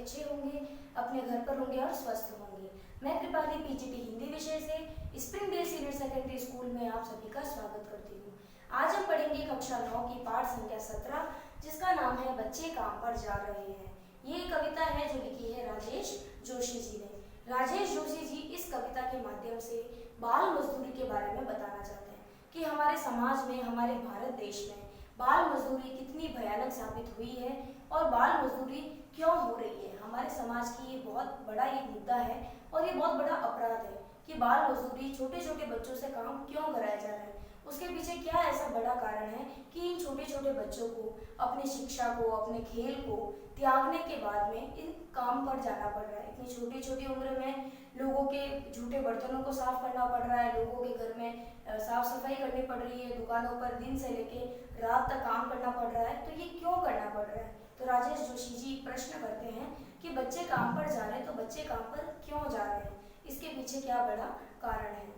अच्छे होंगे, अपने घर पर होंगे और स्वस्थ होंगे। मैं कृपाली पीजीटी हिंदी विषय से स्प्रिंगडेल सीनियर सेकेंडरी स्कूल में आप सभी का स्वागत करती हूँ। आज हम पढ़ेंगे कक्षा 9 की पाठ संख्या 17, जिसका नाम है बच्चे काम पर जा रहे हैं। ये कविता है जो लिखी है राजेश जोशी जी ने। राजेश जोशी जी इस कविता के माध्यम से बाल मजदूरी के बारे में बताना चाहते हैं कि हमारे समाज में, हमारे भारत देश में बाल मजदूरी कितनी भयानक साबित हुई है और बाल मजदूरी क्यों हो रही है। हमारे समाज की ये बहुत बड़ा एक मुद्दा है और ये बहुत बड़ा अपराध है कि बाल मजदूरी, छोटे छोटे बच्चों से काम क्यों कराया जा रहा है। उसके पीछे क्या ऐसा बड़ा कारण है कि इन छोटे छोटे बच्चों को अपनी शिक्षा को, अपने खेल को त्यागने के बाद में इन काम पर जाना पड़ रहा है। इतनी छोटी छोटी उम्र में लोगों के झूठे बर्तनों को साफ करना पड़ रहा है, लोगों के घर में साफ सफाई करनी पड़ रही है, दुकानों पर दिन से लेके रात तक काम करना पड़ रहा है। तो ये क्यों करना पड़ रहा है? तो राजेश जोशी जी प्रश्न करते हैं कि बच्चे काम पर जा रहे हैं, तो बच्चे काम पर क्यों जा रहे हैं, इसके पीछे क्या बड़ा कारण है।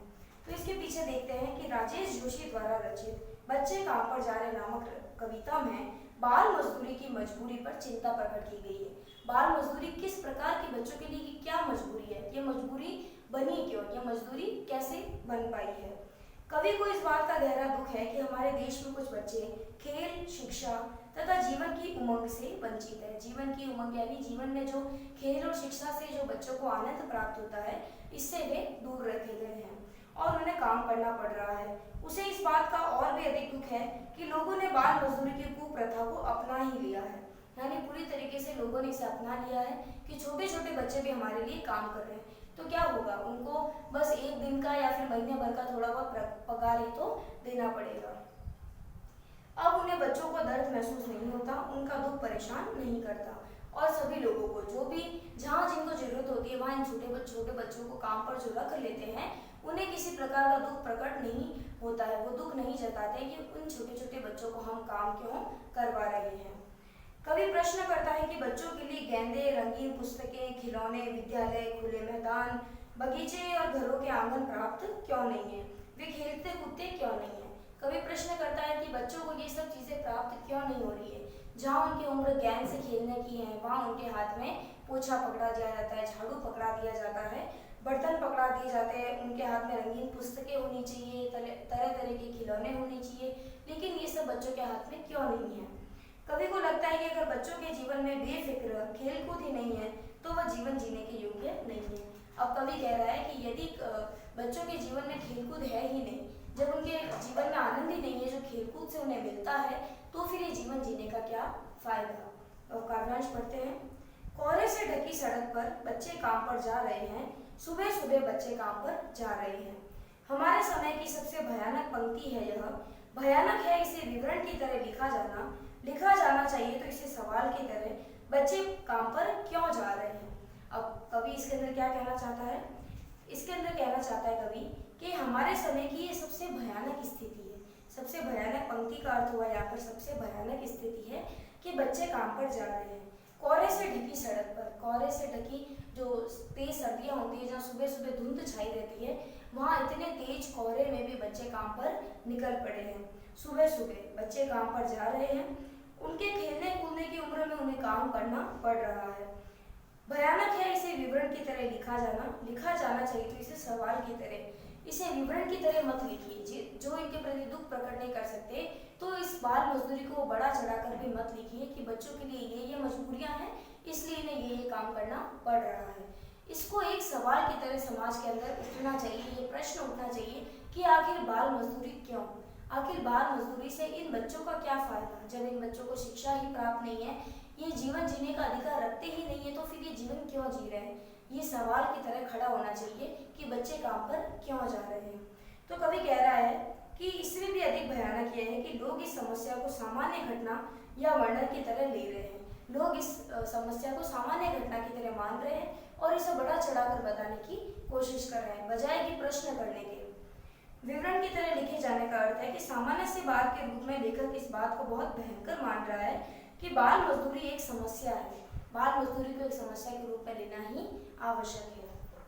तो इसके पीछे देखते हैं कि राजेश जोशी द्वारा रचित बच्चे काम पर जा रहे नामक कविता में बाल मजदूरी की मजबूरी पर चिंता प्रकट की गई है। बाल मजदूरी किस प्रकार की बच्चों के लिए क्या मजबूरी है, ये मजबूरी बनी क्यों, ये मजदूरी कैसे बन पाई है। कवि को इस बात का गहरा दुख है कि हमारे देश में कुछ बच्चे खेल, शिक्षा तथा जीवन की उमंग से वंचित है। जीवन की उमंग यानी जीवन में जो खेल और शिक्षा से जो बच्चों को आनंद प्राप्त होता है, इससे वे दूर रखे गए हैं और उन्हें काम करना पड़ रहा है। उसे इस बात का और भी अधिक दुख है कि लोगों ने बाल मजदूरी की कुप्रथा को अपना ही लिया है, यानी पूरी तरीके से लोगों ने इसे अपना लिया है कि छोटे छोटे बच्चे भी हमारे लिए काम कर रहे हैं। तो क्या होगा, उनको बस एक दिन का या फिर महीने भर का थोड़ा बहुत पगार ही तो देना पड़ेगा। अब उन्हें बच्चों को दर्द महसूस नहीं होता, उनका दुख परेशान नहीं करता और सभी लोगों को जो भी जहाँ जिनको जरूरत होती है वहाँ इन छोटे बच्चों को काम पर जो रख लेते हैं, उन्हें किसी प्रकार का दुख प्रकट नहीं होता है। वो दुख नहीं जताते कि उन छोटे छोटे बच्चों को हम काम क्यों करवा रहे हैं। कवि प्रश्न करता है कि बच्चों के लिए गेंदे, रंगीन पुस्तकें, खिलौने, विद्यालय, खुले मैदान, बगीचे और घरों के आंगन प्राप्त क्यों नहीं है, वे खेलते कूदते क्यों नहीं है। कवि प्रश्न करता है कि बच्चों को ये सब चीजें प्राप्त क्यों नहीं हो रही है। जहाँ उनकी उम्र गेंद से खेलने की है, वहाँ उनके हाथ में पोछा पकड़ा दिया जाता है, झाड़ू पकड़ा दिया जाता है, बर्तन पकड़ा दिए जाते हैं, उनके हाथ में रंगीन पुस्तकें होनी चाहिए, तरह तरह के खिलौने होने चाहिए, लेकिन ये सब बच्चों के हाथ में क्यों नहीं है। कवि को लगता है कि अगर बच्चों के जीवन में बेफिक्र खेलकूद ही नहीं है तो वह जीवन जीने के योग्य नहीं है। अब कवि कह रहा है कि यदि बच्चों के जीवन में खेलकूद है ही नहीं, जब उनके जीवन में आनंद ही नहीं है जो खेलकूद से उन्हें मिलता है, तो फिर ये जीवन जीने का क्या फायदा। और काव्यांश पढ़ते हैं। कोहरे से ढकी सड़क पर बच्चे काम पर जा रहे हैं, सुबह सुबह बच्चे काम पर जा रहे हैं। हमारे समय की सबसे भयानक पंक्ति है यह। भयानक है इसे विवरण की तरह लिखा जाना चाहिए, तो इसे सवाल की तरह बच्चे काम पर क्यों जा रहे हैं। अब कवि इसके अंदर क्या कहना चाहता है, इसके अंदर कहना चाहता है कवि कि हमारे समय की ये सबसे भयानक स्थिति है। सबसे भयानक पंक्ति का अर्थ हुआ यहाँ पर सबसे भयानक स्थिति है कि बच्चे काम पर जा रहे हैं। कोहरे से ढकी सड़क पर, कोहरे से ढकी जो तेज सर्दियाँ होती है, जहाँ सुबह सुबह धुंध छाई रहती है, वहाँ इतने तेज कोहरे में भी बच्चे काम पर निकल पड़े हैं। सुबह सुबह बच्चे काम पर जा रहे हैं, उनके खेलने कूदने की उम्र में उन्हें काम करना पड़ रहा है। भयानक है इसे विवरण की तरह लिखा जाना चाहिए, तो इसे सवाल की तरह, इसे विवरण की तरह मत लिखिए। जो इनके प्रति दुख प्रकट नहीं कर सकते, तो इस बाल मजदूरी को बड़ा चढ़ाकर भी मत लिखिए कि बच्चों के लिए ये मजबूरियां हैं, इसलिए इन्हें ये काम करना पड़ रहा है। इसको एक सवाल की तरह समाज के अंदर उठना चाहिए, ये प्रश्न उठना चाहिए कि आखिर बाल मजदूरी क्यों, आखिर बाल मजदूरी से इन बच्चों का क्या फायदा। जब इन बच्चों को शिक्षा ही प्राप्त नहीं है, ये जीवन जीने का अधिकार रखते ही नहीं है, तो फिर ये जीवन क्यों जी रहे हैं। ये सवाल की तरह खड़ा होना चाहिए कि बच्चे काम पर क्यों जा रहे हैं। तो कवि कह रहा है कि इससे भी अधिक भयानक यह है कि लोग इस समस्या को सामान्य घटना या वर्णन की तरह ले रहे हैं। लोग इस समस्या को सामान्य घटना की तरह मान रहे हैं और इसे बड़ा चढ़ाकर बताने की कोशिश कर रहे हैं, बजाय कि प्रश्न करने के। विवरण की तरह लिखे जाने का अर्थ है कि सामान्य सी बात के रूप में लेखक इस बात को बहुत भयंकर मान रहा है कि बाल मजदूरी एक समस्या है। बाल मजदूरी को एक समस्या के रूप में लेना ही आवश्यक है।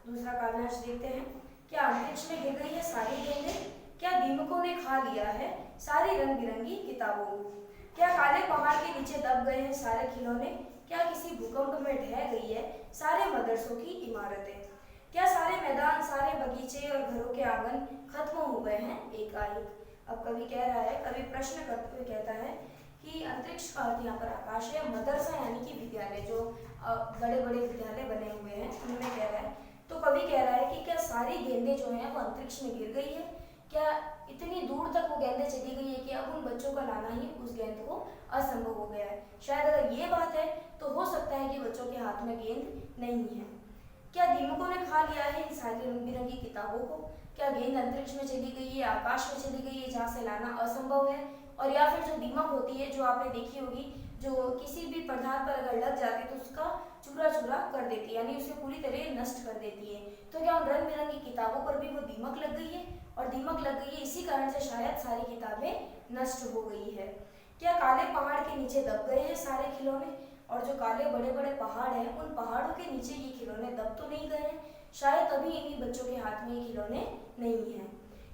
दूसरा काव्यांश देखते हैं। क्या अंतरिक्ष में गिर गई है सारी गेंदें, क्या दीमकों ने खा लिया है सारी रंग बिरंगी किताबों को। क्या काले पहाड़ के नीचे दब गए हैं सारे खिलौने? क्या किसी भूकंप में ढह गई है सारे मदरसों की इमारतें? क्या सारे मैदान, सारे बगीचे और घरों के आंगन खत्म हो गए हैं एकाएक? अब कवि कह रहा है, कवि प्रश्न करते हुए कहता है कि अंतरिक्ष का अर्थ यहाँ पर आकाश है, मदरसा यानी कि विद्यालय, जो बड़े बड़े विद्यालय बने हुए हैं उनमें कह रहा है। तो कवि कह रहा है कि क्या सारी गेंदें जो हैं वो अंतरिक्ष में गिर गई है? क्या इतनी दूर तक वो गेंदें चली गई है कि अब उन बच्चों का लाना ही उस गेंद को असंभव हो गया है? शायद अगर ये बात है तो हो सकता है कि बच्चों के हाथ में गेंद नहीं है। क्या दीमकों ने खा लिया है इन सारी रंग बिरंगी किताबों को? क्या गेंद अंतरिक्ष में चली गई है, आकाश में चली गई है जहाँ से लाना असंभव है? और या फिर जो दीमक होती है, जो आपने देखी होगी, जो किसी भी पदार्थ पर अगर लग जाती है तो उसका चूरा चूरा कर देती है, यानी उसे पूरी तरह नष्ट कर देती है। तो क्या उन रंग बिरंगी किताबों पर भी वो दीमक लग गई है? और दीमक लग गई है इसी कारण से शायद सारी किताबें नष्ट हो गई है। क्या काले पहाड़ के नीचे दब गए हैं सारे खिलौने? और जो काले बड़े बड़े पहाड़ हैं, उन पहाड़ों के नीचे ये खिलौने दब तो नहीं गए हैं? शायद तभी इन्हीं बच्चों के हाथ में ये खिलौने नहीं हैं।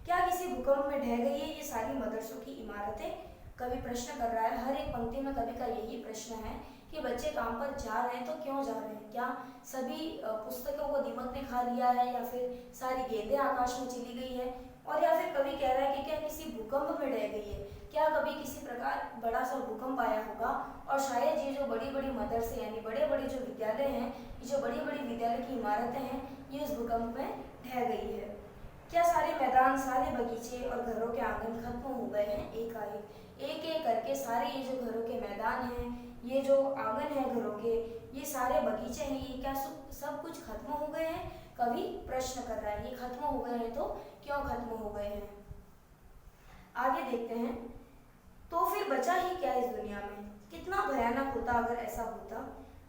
क्या किसी भूकंप में ढह गई है ये सारी मदरसों की इमारतें? कवि प्रश्न कर रहा है। हर एक पंक्ति में कवि का यही प्रश्न है कि बच्चे काम पर जा रहे हैं तो क्यों जा रहे हैं? क्या सभी पुस्तकों को दीमक ने खा लिया है, या फिर सारी गेंदें आकाश में चली गई है? और या फिर कवि कह रहा है कि क्या किसी भूकंप में ढह गई है? क्या कभी किसी प्रकार बड़ा सा भूकंप आया होगा और शायद ये जो बड़ी बड़ी मदरसे यानी बड़े बड़े जो विद्यालय हैं, ये जो बड़ी बड़ी विद्यालय की इमारतें हैं, ये उस भूकंप में ढह गई है। क्या सारे मैदान, सारे बगीचे और घरों के आंगन खत्म हो गए हैं एकाएक? एक एक करके सारे ये जो घरों के मैदान हैं, ये जो आंगन है घरों के, ये सारे बगीचे हैं, ये क्या सब कुछ खत्म हो गए हैं? कवि प्रश्न कर रहा है, ये खत्म हो गए हैं तो क्यों खत्म हो गए हैं? आगे देखते हैं। तो फिर बचा ही क्या इस दुनिया में? कितना भयानक होता अगर ऐसा होता।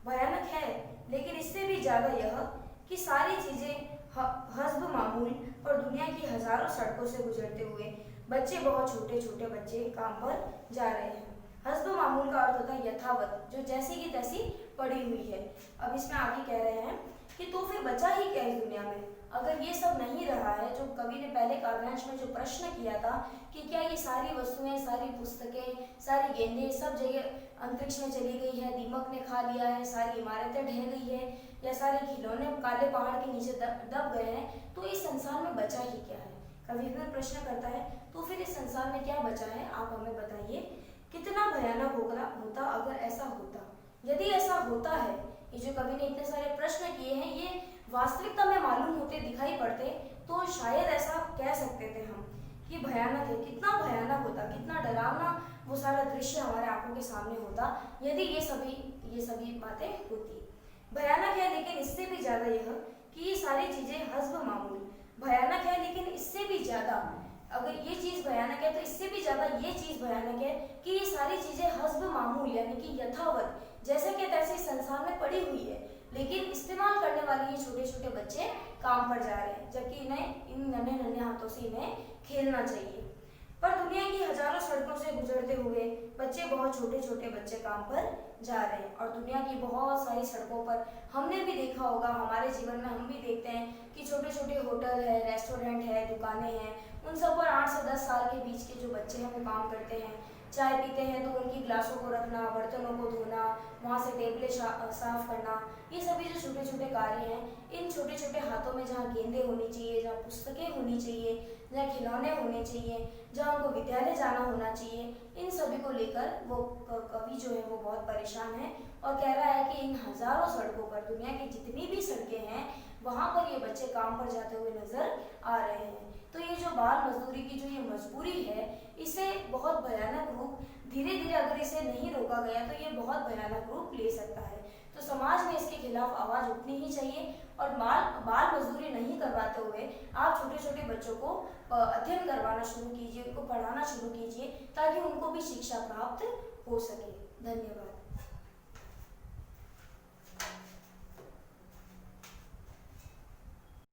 भयानक है, लेकिन इससे भी ज्यादा यह कि सारी चीजें हस्ब मामूल और दुनिया की हजारों सड़कों से गुजरते हुए बच्चे, बहुत छोटे छोटे बच्चे काम पर जा रहे हैं। हस्ब मामूल का अर्थ होता है यथावत, जो जैसी की तैसी पड़ी हुई है। अब इसमें आगे कह रहे हैं कि तो फिर बचा ही क्या इस दुनिया में? अगर ये सब नहीं रहा है, जो कवि ने पहले काव्यांश में जो प्रश्न किया था कि क्या ये सारी वस्तुएं, सारी पुस्तकें, सारी गेंदें सब जगह अंतरिक्ष में चली गई है, दीमक ने खा लिया है, सारी इमारतें ढह गई है, या सारे खिलौने काले पहाड़ के नीचे दब गए हैं, तो इस संसार में बचा ही क्या है? कवि फिर प्रश्न करता है, तो फिर इस संसार में क्या बचा है, आप हमें बताइए। कितना भयानक होता अगर ऐसा होता। यदि ऐसा होता है, ये जो कवि ने इतने सारे प्रश्न किए हैं, ये वास्तविकता में मालूम होते, दिखाई पड़ते, तो शायद ऐसा कह सकते थे हम कि भयानक है। कितना भयानक होता, कितना डरावना वो सारा दृश्य हमारे आंखों के सामने होता यदि ये सभी बातें होती। भयानक है, लेकिन इससे भी ज्यादा यह कि ये सारी चीजें हस्ब मामूल। भयानक है, लेकिन इससे भी ज्यादा, अगर ये चीज भयानक है तो इससे भी ज्यादा ये चीज भयानक है कि ये सारी चीजें हस्ब मामूल यानी कि यथावत, जैसे कि तैसे संसार में पड़ी हुई है, लेकिन इस्तेमाल करने वाले ये छोटे छोटे बच्चे काम पर जा रहे हैं, जबकि इन्हें इन नन्हे नन्हे हाथों से इन्हें खेलना चाहिए। पर दुनिया की हजारों सड़कों से गुजरते हुए बच्चे, बहुत छोटे छोटे बच्चे काम पर जा रहे हैं। और दुनिया की बहुत सारी सड़कों पर हमने भी देखा होगा, हमारे जीवन में हम भी देखते हैं कि छोटे छोटे होटल है, रेस्टोरेंट है, दुकानें हैं, उन सब पर 8 से 10 साल के बीच के जो बच्चे हैं वो काम करते हैं। चाय पीते हैं तो उनकी गिलासों को रखना, बर्तनों को धोना, वहाँ से टेबलें साफ करना, ये सभी जो छोटे छोटे कार्य हैं, इन छोटे छोटे हाथों में जहाँ गेंदें होनी चाहिए, जहाँ पुस्तकें होनी चाहिए, जहाँ खिलौने होने चाहिए, जहाँ उनको विद्यालय जाना होना चाहिए, इन सभी को लेकर वो कवि जो है वो बहुत परेशान है और कह रहा है कि इन हजारों सड़कों पर, दुनिया की जितनी भी सड़कें हैं, वहाँ पर ये बच्चे काम पर जाते हुए नजर आ रहे हैं। तो ये जो बाल मजदूरी की जो ये मजबूरी है, इसे बहुत भयानक रूप, धीरे धीरे अगर इसे नहीं रोका गया तो ये बहुत भयानक रूप ले सकता है। तो समाज में इसके खिलाफ आवाज उठनी ही चाहिए और बाल मजदूरी नहीं करवाते हुए आप छोटे छोटे बच्चों को अध्ययन करवाना शुरू कीजिए, उनको पढ़ाना शुरू कीजिए, ताकि उनको भी शिक्षा प्राप्त हो सके। धन्यवाद।